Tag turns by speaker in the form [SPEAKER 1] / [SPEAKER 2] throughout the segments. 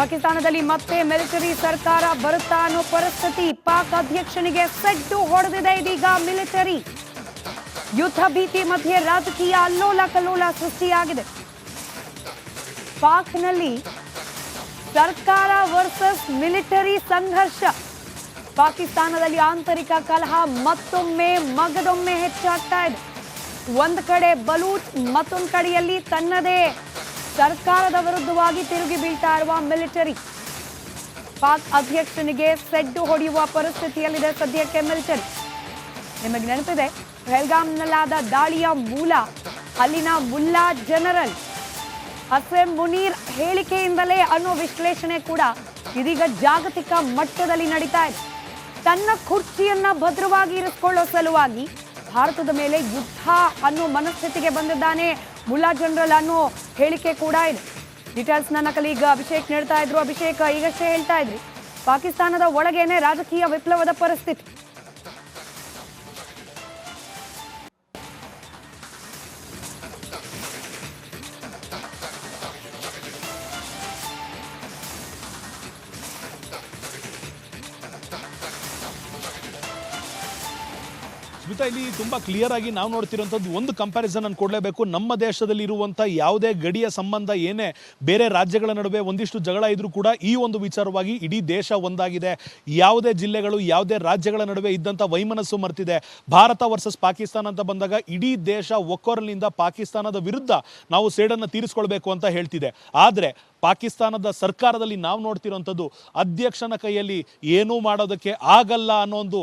[SPEAKER 1] ಪಾಕಿಸ್ತಾನದಲ್ಲಿ ಮತ್ತೆ ಮಿಲಿಟರಿ ಸರ್ಕಾರ ಬರುತ್ತಾ ಅನ್ನೋ ಪರಿಸ್ಥಿತಿ. ಪಾಕ್ ಅಧ್ಯಕ್ಷನಿಗೆ ಸೆಡ್ಡು ಹೊಡೆದಿದೆ ಇದೀಗ ಮಿಲಿಟರಿ. ಯುದ್ಧ ಭೀತಿ ಮಧ್ಯೆ ರಾಜಕೀಯ ಅಲ್ಲೋಲ ಕಲ್ಲೋಲ ಸೃಷ್ಟಿಯಾಗಿದೆ. ಪಾಕ್ನಲ್ಲಿ ಸರ್ಕಾರ ವರ್ಸಸ್ ಮಿಲಿಟರಿ ಸಂಘರ್ಷ. ಪಾಕಿಸ್ತಾನದಲ್ಲಿ ಆಂತರಿಕ ಕಲಹ ಮಗದೊಮ್ಮೆ ಹೆಚ್ಚಾಗ್ತಾ ಇದೆ. ಒಂದು ಕಡೆ ಬಲೂಚ್, ಮತ್ತೊಂದು ಕಡೆಯಲ್ಲಿ ತನ್ನದೇ ಸರ್ಕಾರದ ವಿರುದ್ಧವಾಗಿ ತಿರುಗಿ ಬೀಳ್ತಾ ಇರುವ ಮಿಲಿಟರಿ. ಪಾಕ್ ಅಧ್ಯಕ್ಷನಿಗೆ ಸೆಡ್ಡು ಹೊಡೆಯುವ ಪರಿಸ್ಥಿತಿಯಲ್ಲಿದೆ ಸದ್ಯಕ್ಕೆ ಮಿಲಿಟರಿ. ನಿಮಗೆ ನೆನಪಿದೆ, ಪಹಲ್ಗಾಮ್ನಲ್ಲಾದ ದಾಳಿಯ ಮೂಲ ಅಲ್ಲಿನ ಮುಲ್ಲಾ ಜನರಲ್ ಅಸೆಂ ಮುನೀರ್ ಹೇಳಿಕೆಯಿಂದಲೇ ಅನ್ನೋ ವಿಶ್ಲೇಷಣೆ ಕೂಡ ಇದೀಗ ಜಾಗತಿಕ ಮಟ್ಟದಲ್ಲಿ ನಡೀತಾ ಇದೆ. ತನ್ನ ಕುರ್ಚಿಯನ್ನ ಭದ್ರವಾಗಿ ಇರಿಸಿಕೊಳ್ಳೋ ಸಲುವಾಗಿ ಭಾರತದ ಮೇಲೆ ಯುದ್ಧ ಅನ್ನೋ ಮನಸ್ಥಿತಿಗೆ ಬಂದಿದ್ದಾನೆ ಮುಲ್ಲಾ ಜನರಲ್ ಅನ್ನೋ ಹೇಳಿಕೆ ಕೂಡ ಇದೆ. ಡೀಟೇಲ್ಸ್ ನನ್ನ ಕಲೀಗ ಅಭಿಷೇಕ್ ನೀಡ್ತಾ ಇದ್ರು. ಅಭಿಷೇಕ್, ಈಗಷ್ಟೇ ಹೇಳ್ತಾ ಇದ್ರಿ ಪಾಕಿಸ್ತಾನದ ಒಳಗೇನೆ ರಾಜಕೀಯ ವಿಪ್ಲವದ ಪರಿಸ್ಥಿತಿ.
[SPEAKER 2] ಸ್ಮಿತಾ, ಇಲ್ಲಿ ತುಂಬಾ ಕ್ಲಿಯರ್ ಆಗಿ ನಾವು ನೋಡ್ತಿರುವಂಥದ್ದು ಒಂದು ಕಂಪ್ಯಾರಿಸನ್ ಅನ್ನು ಕೊಡಲೇಬೇಕು. ನಮ್ಮ ದೇಶದಲ್ಲಿ ಇರುವಂಥ ಯಾವುದೇ ಗಡಿಯ ಸಂಬಂಧ ಏನೇ ಬೇರೆ ರಾಜ್ಯಗಳ ನಡುವೆ ಒಂದಿಷ್ಟು ಜಗಳ ಇದ್ರೂ ಕೂಡ ಈ ಒಂದು ವಿಚಾರವಾಗಿ ಇಡೀ ದೇಶ ಒಂದಾಗಿದೆ. ಯಾವುದೇ ಜಿಲ್ಲೆಗಳು ಯಾವುದೇ ರಾಜ್ಯಗಳ ನಡುವೆ ಇದ್ದಂಥ ವೈಮನಸ್ಸು ಮರ್ತಿದೆ. ಭಾರತ ವರ್ಸಸ್ ಪಾಕಿಸ್ತಾನ ಅಂತ ಬಂದಾಗ ಇಡೀ ದೇಶ ಒಕ್ಕೊರಲಿನಿಂದ ಪಾಕಿಸ್ತಾನದ ವಿರುದ್ಧ ನಾವು ಸೇಡನ್ನು ತೀರಿಸ್ಕೊಳ್ಬೇಕು ಅಂತ ಹೇಳ್ತಿದೆ. ಆದರೆ ಪಾಕಿಸ್ತಾನದ ಸರ್ಕಾರದಲ್ಲಿ ನಾವು ನೋಡ್ತಿರೋಂಥದ್ದು ಅಧ್ಯಕ್ಷನ ಕೈಯಲ್ಲಿ ಏನೂ ಮಾಡೋದಕ್ಕೆ ಆಗಲ್ಲ ಅನ್ನೋ ಒಂದು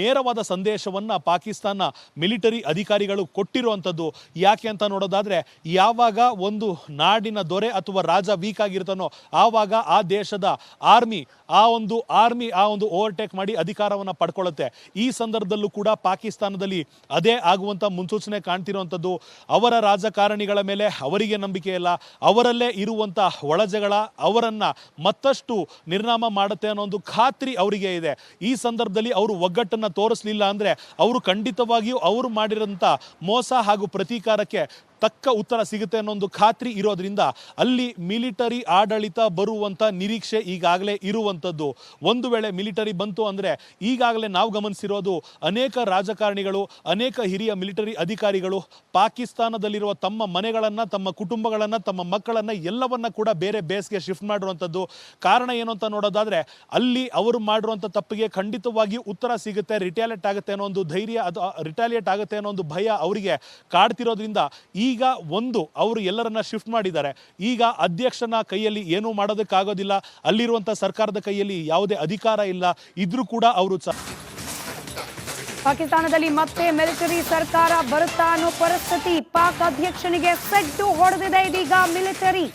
[SPEAKER 2] ನೇರವಾದ ಸಂದೇಶವನ್ನು ಪಾಕಿಸ್ತಾನ ಮಿಲಿಟರಿ ಅಧಿಕಾರಿಗಳು ಕೊಟ್ಟಿರುವಂಥದ್ದು. ಯಾಕೆ ಅಂತ ನೋಡೋದಾದರೆ, ಯಾವಾಗ ಒಂದು ನಾಡಿನ ದೊರೆ ಅಥವಾ ರಾಜ ವೀಕ್ ಆಗಿರ್ತಾನೋ ಆವಾಗ ಆ ದೇಶದ ಆರ್ಮಿ ಆ ಒಂದು ಓವರ್ಟೇಕ್ ಮಾಡಿ ಅಧಿಕಾರವನ್ನು ಪಡ್ಕೊಳ್ಳುತ್ತೆ. ಈ ಸಂದರ್ಭದಲ್ಲೂ ಕೂಡ ಪಾಕಿಸ್ತಾನದಲ್ಲಿ ಅದೇ ಆಗುವಂಥ ಮುನ್ಸೂಚನೆ ಕಾಣ್ತಿರುವಂಥದ್ದು. ಅವರ ರಾಜಕಾರಣಿಗಳ ಮೇಲೆ ಅವರಿಗೆ ನಂಬಿಕೆ ಇಲ್ಲ, ಅವರಲ್ಲೇ ಇರುವಂಥ ಒಳಜಗಳ ಅವರನ್ನು ಮತ್ತಷ್ಟು ನಿರ್ನಾಮ ಮಾಡುತ್ತೆ ಅನ್ನೋ ಒಂದು ಖಾತ್ರಿ ಅವರಿಗೆ ಇದೆ. ಈ ಸಂದರ್ಭದಲ್ಲಿ ಅವರು ಒಗ್ಗಟ್ಟನ್ನು ತೋರಿಸಲಿಲ್ಲ ಅಂದರೆ ಅವರು ಖಂಡಿತವಾಗಿಯೂ ಅವರು ಮಾಡಿರೋಂಥ ಮೋಸ ಹಾಗೂ ಪ್ರತೀಕಾರಕ್ಕೆ ತಕ್ಕ ಉತ್ತರ ಸಿಗುತ್ತೆ ಅನ್ನೋ ಒಂದು ಖಾತ್ರಿ ಇರೋದ್ರಿಂದ ಅಲ್ಲಿ ಮಿಲಿಟರಿ ಆಡಳಿತ ಬರುವಂಥ ನಿರೀಕ್ಷೆ ಈಗಾಗಲೇ ಇರುವಂಥದ್ದು. ಒಂದು ವೇಳೆ ಮಿಲಿಟರಿ ಬಂತು ಅಂದರೆ ಈಗಾಗಲೇ ನಾವು ಗಮನಿಸಿರೋದು ಅನೇಕ ರಾಜಕಾರಣಿಗಳು, ಅನೇಕ ಹಿರಿಯ ಮಿಲಿಟರಿ ಅಧಿಕಾರಿಗಳು ಪಾಕಿಸ್ತಾನದಲ್ಲಿರುವ ತಮ್ಮ ಮನೆಗಳನ್ನು, ತಮ್ಮ ಕುಟುಂಬಗಳನ್ನು, ತಮ್ಮ ಮಕ್ಕಳನ್ನು ಎಲ್ಲವನ್ನ ಕೂಡ ಬೇರೆ ಬೇಸ್ಗೆ ಶಿಫ್ಟ್ ಮಾಡಿರುವಂಥದ್ದು. ಕಾರಣ ಏನು ಅಂತ ನೋಡೋದಾದರೆ ಅಲ್ಲಿ ಅವರು ಮಾಡಿರುವಂಥ ತಪ್ಪಿಗೆ ಖಂಡಿತವಾಗಿಯೂ ಉತ್ತರ ಸಿಗುತ್ತೆ, ರಿಟ್ಯಾಲಿಯೇಟ್ ಆಗುತ್ತೆ ಅನ್ನೋ ಒಂದು ಧೈರ್ಯ, ಅದು ರಿಟ್ಯಾಲಿಯೇಟ್ ಆಗುತ್ತೆ ಅನ್ನೋ ಒಂದು ಭಯ ಅವರಿಗೆ ಕಾಡ್ತಿರೋದ್ರಿಂದ ಈಗ ಅವರು ಎಲ್ಲರನ್ನ ಶಿಫ್ಟ್ ಮಾಡಿದ್ದಾರೆ. ಈಗ ಅಧ್ಯಕ್ಷನ ಕೈಯಲ್ಲಿ ಏನೂ ಮಾಡೋದಕ್ಕಾಗೋದಿಲ್ಲ, ಅಲ್ಲಿರುವಂಥ ಸರ್ಕಾರದ ಕೈಯಲ್ಲಿ ಯಾವುದೇ ಅಧಿಕಾರ ಇಲ್ಲ. ಇದ್ರೂ ಕೂಡ ಅವರು
[SPEAKER 1] ಪಾಕಿಸ್ತಾನದಲ್ಲಿ ಮತ್ತೆ ಮಿಲಿಟರಿ ಸರ್ಕಾರ ಬರುತ್ತಾ ಅನ್ನೋ ಪರಿಸ್ಥಿತಿ. ಪಾಕ್ ಅಧ್ಯಕ್ಷನಿಗೆ ಸೆಡ್ಡು ಹೊಡೆದಿದೆ ಇದೀಗ ಮಿಲಿಟರಿ.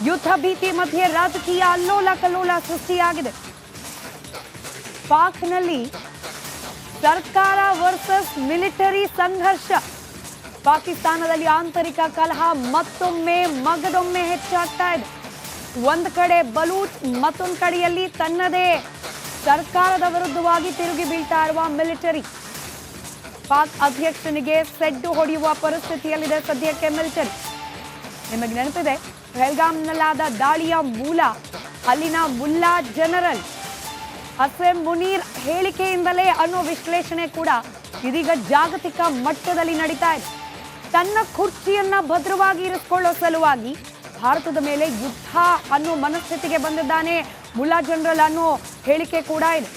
[SPEAKER 1] ಯುದ್ಧ ಭೀತಿ ಮಧ್ಯೆ ರಾಜಕೀಯ ಅಲ್ಲೋಲ ಕಲ್ಲೋಲ ಸೃಷ್ಟಿಯಾಗಿದೆ. ಪಾಕ್ನಲ್ಲಿ ಸರ್ಕಾರ ವರ್ಸಸ್ ಮಿಲಿಟರಿ ಸಂಘರ್ಷ. ಪಾಕಿಸ್ತಾನದಲ್ಲಿ ಆಂತರಿಕ ಕಲಹ ಮಗದೊಮ್ಮೆ ಹೆಚ್ಚಾಗ್ತಾ ಇದೆ. ಒಂದು ಕಡೆ ಬಲೂಚ್, ಮತ್ತೊಂದು ಕಡೆಯಲ್ಲಿ ತನ್ನದೇ ಸರ್ಕಾರದ ವಿರುದ್ಧವಾಗಿ ತಿರುಗಿ ಬೀಳ್ತಾ ಇರುವ ಮಿಲಿಟರಿ. ಪಾಕ್ ಅಧ್ಯಕ್ಷನಿಗೆ ಸೆಡ್ಡು ಹೊಡೆಯುವ ಪರಿಸ್ಥಿತಿಯಲ್ಲಿದೆ ಸದ್ಯಕ್ಕೆ ಮಿಲಿಟರಿ. ನಿಮಗೆ ನೆನಪಿದೆ, ಪಹಲ್ಗಾಮ್ನಲ್ಲಾದ ದಾಳಿಯ ಮೂಲ ಅಲ್ಲಿನ ಮುಲ್ಲಾ ಜನರಲ್ ಅಸೆಂ ಮುನೀರ್ ಹೇಳಿಕೆಯಿಂದಲೇ ಅನ್ನೋ ವಿಶ್ಲೇಷಣೆ ಕೂಡ ಇದೀಗ ಜಾಗತಿಕ ಮಟ್ಟದಲ್ಲಿ ನಡೀತಾ ಇದೆ. ತನ್ನ ಕುರ್ಚಿಯನ್ನ ಭದ್ರವಾಗಿ ಇರಿಸಿಕೊಳ್ಳೋ ಸಲುವಾಗಿ ಭಾರತದ ಮೇಲೆ ಯುದ್ಧ ಅನ್ನೋ ಮನಸ್ಥಿತಿಗೆ ಬಂದಿದ್ದಾನೆ ಮುಲ್ಲಾ ಜನರಲ್ ಅನ್ನೋ ಹೇಳಿಕೆ ಕೂಡ ಇದೆ.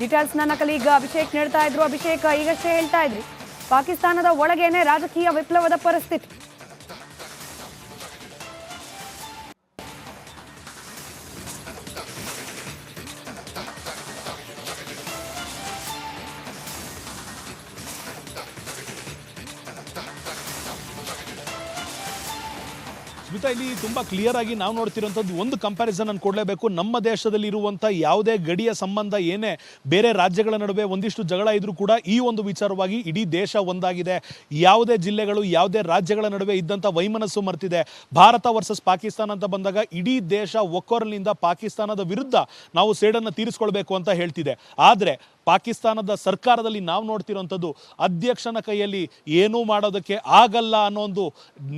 [SPEAKER 1] ಡೀಟೇಲ್ಸ್ ನನ್ನ ಕಲೀಗ ಅಭಿಷೇಕ್ ನೀಡ್ತಾ ಇದ್ರು. ಅಭಿಷೇಕ್, ಈಗಷ್ಟೇ ಹೇಳ್ತಾ ಇದ್ರಿ ಪಾಕಿಸ್ತಾನದ ಒಳಗೇನೆ ರಾಜಕೀಯ ವಿಪ್ಲವದ ಪರಿಸ್ಥಿತಿ.
[SPEAKER 2] ಸ್ಮಿತಾ, ಇಲ್ಲಿ ತುಂಬಾ ಕ್ಲಿಯರ್ ಆಗಿ ನಾವು ನೋಡ್ತಿರುವಂಥದ್ದು ಒಂದು ಕಂಪ್ಯಾರಿಸನ್ ಅನ್ನು ಕೊಡಲೇಬೇಕು. ನಮ್ಮ ದೇಶದಲ್ಲಿ ಇರುವಂಥ ಯಾವುದೇ ಗಡಿಯ ಸಂಬಂಧ ಏನೇ ಬೇರೆ ರಾಜ್ಯಗಳ ನಡುವೆ ಒಂದಿಷ್ಟು ಜಗಳ ಇದ್ರೂ ಕೂಡ ಈ ಒಂದು ವಿಚಾರವಾಗಿ ಇಡೀ ದೇಶ ಒಂದಾಗಿದೆ. ಯಾವುದೇ ಜಿಲ್ಲೆಗಳು ಯಾವುದೇ ರಾಜ್ಯಗಳ ನಡುವೆ ಇದ್ದಂಥ ವೈಮನಸ್ಸು ಮರ್ತಿದೆ. ಭಾರತ ವರ್ಸಸ್ ಪಾಕಿಸ್ತಾನ ಅಂತ ಬಂದಾಗ ಇಡೀ ದೇಶ ಒಕ್ಕೊರಲಿನಿಂದ ಪಾಕಿಸ್ತಾನದ ವಿರುದ್ಧ ನಾವು ಸೇಡನ್ನು ತೀರಿಸ್ಕೊಳ್ಬೇಕು ಅಂತ ಹೇಳ್ತಿದೆ. ಆದರೆ ಪಾಕಿಸ್ತಾನದ ಸರ್ಕಾರದಲ್ಲಿ ನಾವು ನೋಡ್ತಿರೋಂಥದ್ದು ಅಧ್ಯಕ್ಷನ ಕೈಯಲ್ಲಿ ಏನೂ ಮಾಡೋದಕ್ಕೆ ಆಗಲ್ಲ ಅನ್ನೋ ಒಂದು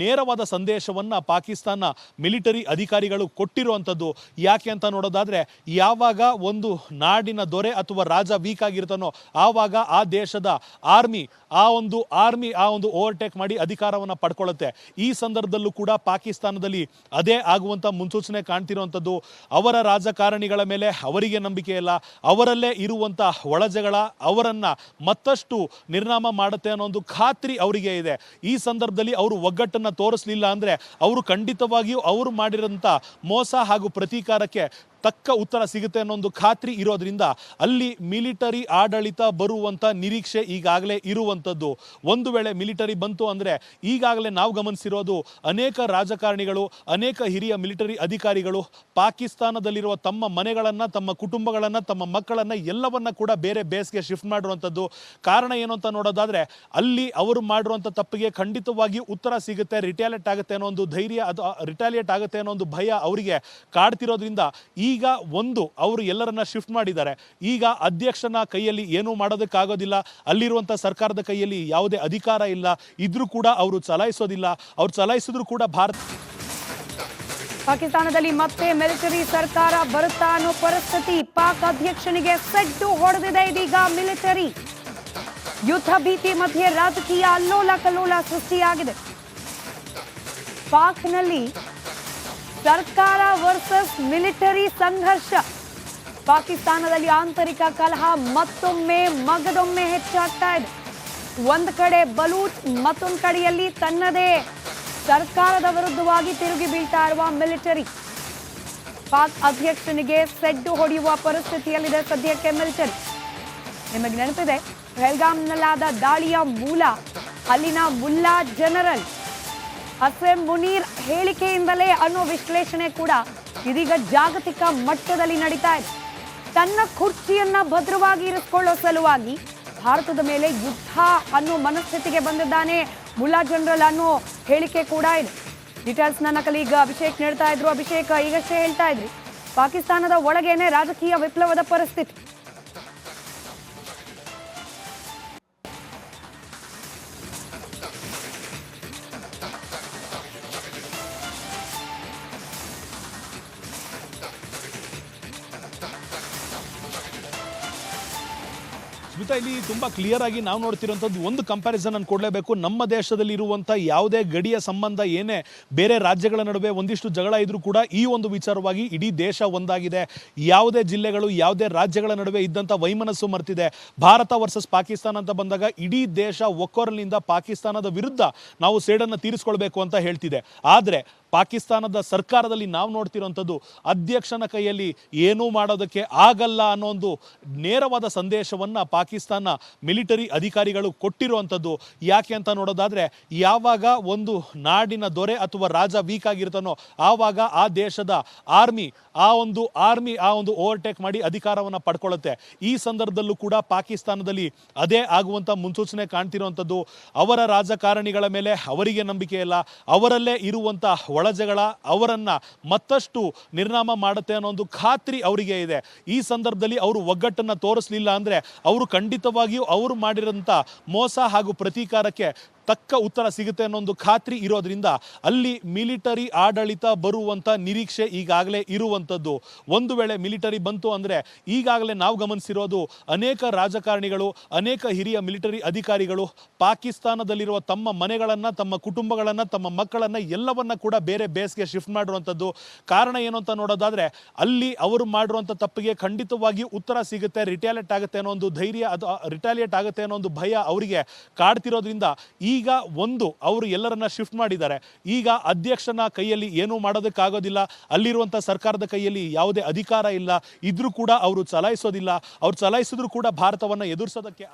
[SPEAKER 2] ನೇರವಾದ ಸಂದೇಶವನ್ನು ಪಾಕಿಸ್ತಾನ ಮಿಲಿಟರಿ ಅಧಿಕಾರಿಗಳು ಕೊಟ್ಟಿರುವಂಥದ್ದು. ಯಾಕೆ ಅಂತ ನೋಡೋದಾದರೆ, ಯಾವಾಗ ಒಂದು ನಾಡಿನ ದೊರೆ ಅಥವಾ ರಾಜ ವೀಕ್ ಆಗಿರ್ತಾನೋ ಆವಾಗ ಆ ದೇಶದ ಆರ್ಮಿ ಆ ಒಂದು ಓವರ್ಟೇಕ್ ಮಾಡಿ ಅಧಿಕಾರವನ್ನು ಪಡ್ಕೊಳ್ಳುತ್ತೆ. ಈ ಸಂದರ್ಭದಲ್ಲೂ ಕೂಡ ಪಾಕಿಸ್ತಾನದಲ್ಲಿ ಅದೇ ಆಗುವಂಥ ಮುನ್ಸೂಚನೆ ಕಾಣ್ತಿರುವಂಥದ್ದು. ಅವರ ರಾಜಕಾರಣಿಗಳ ಮೇಲೆ ಅವರಿಗೆ ನಂಬಿಕೆ ಇಲ್ಲ, ಅವರಲ್ಲೇ ಇರುವಂಥ ಒಳಜಗಳ ಅವರನ್ನು ಮತ್ತಷ್ಟು ನಿರ್ನಾಮ ಮಾಡುತ್ತೆ ಅನ್ನೋ ಒಂದು ಖಾತ್ರಿ ಅವರಿಗೆ ಇದೆ. ಈ ಸಂದರ್ಭದಲ್ಲಿ ಅವರು ಒಗ್ಗಟ್ಟನ್ನು ತೋರಿಸಲಿಲ್ಲ ಅಂದರೆ ಅವರು ಖಂಡಿತವಾಗಿಯೂ ಅವರು ಮಾಡಿರೋಂಥ ಮೋಸ ಹಾಗೂ ಪ್ರತೀಕಾರಕ್ಕೆ ತಕ್ಕ ಉತ್ತರ ಸಿಗುತ್ತೆ ಅನ್ನೋ ಒಂದು ಖಾತ್ರಿ ಇರೋದ್ರಿಂದ ಅಲ್ಲಿ ಮಿಲಿಟರಿ ಆಡಳಿತ ಬರುವಂಥ ನಿರೀಕ್ಷೆ ಈಗಾಗಲೇ ಇರುವಂಥದ್ದು. ಒಂದು ವೇಳೆ ಮಿಲಿಟರಿ ಬಂತು ಅಂದರೆ ಈಗಾಗಲೇ ನಾವು ಗಮನಿಸಿರೋದು ಅನೇಕ ರಾಜಕಾರಣಿಗಳು, ಅನೇಕ ಹಿರಿಯ ಮಿಲಿಟರಿ ಅಧಿಕಾರಿಗಳು ಪಾಕಿಸ್ತಾನದಲ್ಲಿರುವ ತಮ್ಮ ಮನೆಗಳನ್ನು, ತಮ್ಮ ಕುಟುಂಬಗಳನ್ನು, ತಮ್ಮ ಮಕ್ಕಳನ್ನು ಎಲ್ಲವನ್ನ ಕೂಡ ಬೇರೆ ಬೇಸ್ಗೆ ಶಿಫ್ಟ್ ಮಾಡಿರುವಂಥದ್ದು. ಕಾರಣ ಏನು ಅಂತ ನೋಡೋದಾದರೆ, ಅಲ್ಲಿ ಅವರು ಮಾಡಿರುವಂಥ ತಪ್ಪಿಗೆ ಖಂಡಿತವಾಗಿಯೂ ಉತ್ತರ ಸಿಗುತ್ತೆ, ರಿಟ್ಯಾಲಿಯೇಟ್ ಆಗುತ್ತೆ ಅನ್ನೋ ಒಂದು ಧೈರ್ಯ, ಅದು ರಿಟ್ಯಾಲಿಯೇಟ್ ಆಗುತ್ತೆ ಅನ್ನೋ ಒಂದು ಭಯ ಅವರಿಗೆ ಕಾಡ್ತಿರೋದ್ರಿಂದ ಈಗ ಅವರು ಎಲ್ಲರನ್ನ ಶಿಫ್ಟ್ ಮಾಡಿದ್ದಾರೆ. ಈಗ ಅಧ್ಯಕ್ಷನ ಕೈಯಲ್ಲಿ ಏನೂ ಮಾಡೋದಕ್ಕಾಗೋದಿಲ್ಲ, ಅಲ್ಲಿರುವಂಥ ಸರ್ಕಾರದ ಕೈಯಲ್ಲಿ ಯಾವುದೇ ಅಧಿಕಾರ ಇಲ್ಲ, ಇದ್ರೂ ಕೂಡ ಅವರು ಚಲಾಯಿಸೋದಿಲ್ಲ. ಅವ್ರು ಚಲಾಯಿಸಿದ್ರು ಕೂಡ
[SPEAKER 1] ಪಾಕಿಸ್ತಾನದಲ್ಲಿ ಮತ್ತೆ ಮಿಲಿಟರಿ ಸರ್ಕಾರ ಬರುತ್ತಾ ಅನ್ನೋ ಪರಿಸ್ಥಿತಿ. ಪಾಕ್ ಅಧ್ಯಕ್ಷನಿಗೆ ಸೆಡ್ಡು ಹೊಡೆದಿದೆ ಇದೀಗ ಮಿಲಿಟರಿ. ಯುದ್ಧ ಭೀತಿ ಮಧ್ಯೆ ರಾಜಕೀಯ ಅಲ್ಲೋಲ ಕಲ್ಲೋಲ ಸೃಷ್ಟಿಯಾಗಿದೆ. ಪಾಕ್ನಲ್ಲಿ ಸರ್ಕಾರ ವರ್ಸಸ್ ಮಿಲಿಟರಿ ಸಂಘರ್ಷ. ಪಾಕಿಸ್ತಾನದಲ್ಲಿ ಆಂತರಿಕ ಕಲಹ ಮತ್ತೊಮ್ಮೆ ಮಗದೊಮ್ಮೆ ಹೆಚ್ಚಾಗ್ತಾ ಇದೆ. ಒಂದು ಕಡೆ ಬಲೂಚ್, ಮತ್ತೊಂದು ಕಡೆಯಲ್ಲಿ ತನ್ನದೇ ಸರ್ಕಾರದ ವಿರುದ್ಧವಾಗಿ ತಿರುಗಿ ಬೀಳ್ತಾ ಇರುವ ಮಿಲಿಟರಿ. ಪಾಕ್ ಅಧ್ಯಕ್ಷನಿಗೆ ಸೆಡ್ಡು ಹೊಡೆಯುವ ಪರಿಸ್ಥಿತಿಯಲ್ಲಿದೆ ಸದ್ಯಕ್ಕೆ ಮಿಲಿಟರಿ. ನಿಮಗೆ ನೆನಪಿದೆ, ಪಹಲ್ಗಾಮ್ನಲ್ಲಾದ ದಾಳಿಯ ಮೂಲ ಅಲ್ಲಿನ ಮುಲ್ಲಾ ಜನರಲ್ ಅಸ್ಲಂ ಮುನೀರ್ ಹೇಳಿಕೆಯಿಂದಲೇ ಅನ್ನೋ ವಿಶ್ಲೇಷಣೆ ಕೂಡ ಇದೀಗ ಜಾಗತಿಕ ಮಟ್ಟದಲ್ಲಿ ನಡೀತಾ ಇದೆ. ತನ್ನ ಕುರ್ಚಿಯನ್ನ ಭದ್ರವಾಗಿ ಇರಿಸಿಕೊಳ್ಳೋ ಸಲುವಾಗಿ ಭಾರತದ ಮೇಲೆ ಯುದ್ಧ ಅನ್ನೋ ಮನಸ್ಥಿತಿಗೆ ಬಂದಿದ್ದಾನೆ ಮುಲ್ಲಾ ಜನರಲ್ ಅನ್ನೋ ಹೇಳಿಕೆ ಕೂಡ ಇದೆ. ಡೀಟೇಲ್ಸ್ ನನ್ನ ಕಲೀಗ ಅಭಿಷೇಕ್ ನೀಡ್ತಾ ಇದ್ರು. ಅಭಿಷೇಕ್, ಈಗಷ್ಟೇ ಹೇಳ್ತಾ ಇದ್ರಿ ಪಾಕಿಸ್ತಾನದ ಒಳಗೇನೆ ರಾಜಕೀಯ ವಿಪ್ಲವದ ಪರಿಸ್ಥಿತಿ.
[SPEAKER 2] ಸ್ಮಿತಾ, ಇಲ್ಲಿ ತುಂಬಾ ಕ್ಲಿಯರ್ ಆಗಿ ನಾವು ನೋಡ್ತಿರೋಂಥದ್ದು ಒಂದು ಕಂಪ್ಯಾರಿಸನ್ ಅನ್ನು ಕೊಡಲೇಬೇಕು. ನಮ್ಮ ದೇಶದಲ್ಲಿ ಇರುವಂಥ ಯಾವುದೇ ಗಡಿಯ ಸಂಬಂಧ ಏನೇ ಬೇರೆ ರಾಜ್ಯಗಳ ನಡುವೆ ಒಂದಿಷ್ಟು ಜಗಳ ಇದ್ರೂ ಕೂಡ ಈ ಒಂದು ವಿಚಾರವಾಗಿ ಇಡೀ ದೇಶ ಒಂದಾಗಿದೆ. ಯಾವುದೇ ಜಿಲ್ಲೆಗಳು, ಯಾವುದೇ ರಾಜ್ಯಗಳ ನಡುವೆ ಇದ್ದಂಥ ವೈಮನಸ್ಸು ಮರ್ತಿದೆ. ಭಾರತ ವರ್ಸಸ್ ಪಾಕಿಸ್ತಾನ ಅಂತ ಬಂದಾಗ ಇಡೀ ದೇಶ ಒಕ್ಕೊರಲಿನಿಂದ ಪಾಕಿಸ್ತಾನದ ವಿರುದ್ಧ ನಾವು ಸೇಡನ್ನು ತೀರಿಸ್ಕೊಳ್ಬೇಕು ಅಂತ ಹೇಳ್ತಿದೆ. ಆದರೆ ಪಾಕಿಸ್ತಾನದ ಸರ್ಕಾರದಲ್ಲಿ ನಾವು ನೋಡ್ತಿರೋಂಥದ್ದು ಅಧ್ಯಕ್ಷನ ಕೈಯಲ್ಲಿ ಏನೂ ಮಾಡೋದಕ್ಕೆ ಆಗಲ್ಲ ಅನ್ನೋ ಒಂದು ನೇರವಾದ ಸಂದೇಶವನ್ನು ಪಾಕಿಸ್ತಾನ ಮಿಲಿಟರಿ ಅಧಿಕಾರಿಗಳು ಕೊಟ್ಟಿರುವಂಥದ್ದು. ಯಾಕೆ ಅಂತ ನೋಡೋದಾದರೆ, ಯಾವಾಗ ಒಂದು ನಾಡಿನ ದೊರೆ ಅಥವಾ ರಾಜ ವೀಕ್ ಆಗಿರ್ತಾನೋ ಆವಾಗ ಆ ದೇಶದ ಆರ್ಮಿ ಆ ಒಂದು ಓವರ್ಟೇಕ್ ಮಾಡಿ ಅಧಿಕಾರವನ್ನು ಪಡ್ಕೊಳ್ಳುತ್ತೆ. ಈ ಸಂದರ್ಭದಲ್ಲೂ ಕೂಡ ಪಾಕಿಸ್ತಾನದಲ್ಲಿ ಅದೇ ಆಗುವಂಥ ಮುನ್ಸೂಚನೆ ಕಾಣ್ತಿರುವಂಥದ್ದು. ಅವರ ರಾಜಕಾರಣಿಗಳ ಮೇಲೆ ಅವರಿಗೆ ನಂಬಿಕೆ ಇಲ್ಲ, ಅವರಲ್ಲೇ ಇರುವಂಥ ಒಳಜಗಳ ಅವರನ್ನ ಮತ್ತಷ್ಟು ನಿರ್ನಾಮ ಮಾಡುತ್ತೆ ಅನ್ನೋ ಒಂದು ಖಾತ್ರಿ ಅವರಿಗೆ ಇದೆ. ಈ ಸಂದರ್ಭದಲ್ಲಿ ಅವರು ಒಗ್ಗಟ್ಟನ್ನು ತೋರಿಸಲಿಲ್ಲ ಅಂದರೆ ಅವರು ಖಂಡಿತವಾಗಿಯೂ ಅವರು ಮಾಡಿರೋಂಥ ಮೋಸ ಹಾಗೂ ಪ್ರತೀಕಾರಕ್ಕೆ ತಕ್ಕ ಉತ್ತರ ಸಿಗುತ್ತೆ ಅನ್ನೋ ಒಂದು ಖಾತ್ರಿ ಇರೋದ್ರಿಂದ ಅಲ್ಲಿ ಮಿಲಿಟರಿ ಆಡಳಿತ ಬರುವಂಥ ನಿರೀಕ್ಷೆ ಈಗಾಗಲೇ ಇರುವಂಥದ್ದು. ಒಂದು ವೇಳೆ ಮಿಲಿಟರಿ ಬಂತು ಅಂದರೆ ಈಗಾಗಲೇ ನಾವು ಗಮನಿಸಿರೋದು ಅನೇಕ ರಾಜಕಾರಣಿಗಳು, ಅನೇಕ ಹಿರಿಯ ಮಿಲಿಟರಿ ಅಧಿಕಾರಿಗಳು ಪಾಕಿಸ್ತಾನದಲ್ಲಿರುವ ತಮ್ಮ ಮನೆಗಳನ್ನು, ತಮ್ಮ ಕುಟುಂಬಗಳನ್ನು, ತಮ್ಮ ಮಕ್ಕಳನ್ನು ಎಲ್ಲವನ್ನ ಕೂಡ ಬೇರೆ ಬೇಸ್ಗೆ ಶಿಫ್ಟ್ ಮಾಡಿರುವಂಥದ್ದು. ಕಾರಣ ಏನು ಅಂತ ನೋಡೋದಾದರೆ, ಅಲ್ಲಿ ಅವರು ಮಾಡಿರುವಂಥ ತಪ್ಪಿಗೆ ಖಂಡಿತವಾಗಿಯೂ ಉತ್ತರ ಸಿಗುತ್ತೆ, ರಿಟ್ಯಾಲಿಯೇಟ್ ಆಗುತ್ತೆ ಅನ್ನೋ ಒಂದು ಧೈರ್ಯ, ಅದು ರಿಟ್ಯಾಲಿಯೇಟ್ ಆಗುತ್ತೆ ಅನ್ನೋ ಒಂದು ಭಯ ಅವರಿಗೆ ಕಾಡ್ತಿರೋದ್ರಿಂದ ಈಗ ಅವರು ಎಲ್ಲರನ್ನ ಶಿಫ್ಟ್ ಮಾಡಿದ್ದಾರೆ. ಈಗ ಅಧ್ಯಕ್ಷನ ಕೈಯಲ್ಲಿ ಏನೂ ಮಾಡೋದಕ್ಕಾಗೋದಿಲ್ಲ, ಅಲ್ಲಿರುವಂಥ ಸರ್ಕಾರದ ಕೈಯಲ್ಲಿ ಯಾವುದೇ ಅಧಿಕಾರ ಇಲ್ಲ, ಇದ್ರೂ ಕೂಡ ಅವರು ಚಲಾಯಿಸೋದಿಲ್ಲ. ಅವ್ರು ಚಲಾಯಿಸಿದ್ರು ಕೂಡ ಭಾರತವನ್ನು ಎದುರಿಸೋದಕ್ಕೆ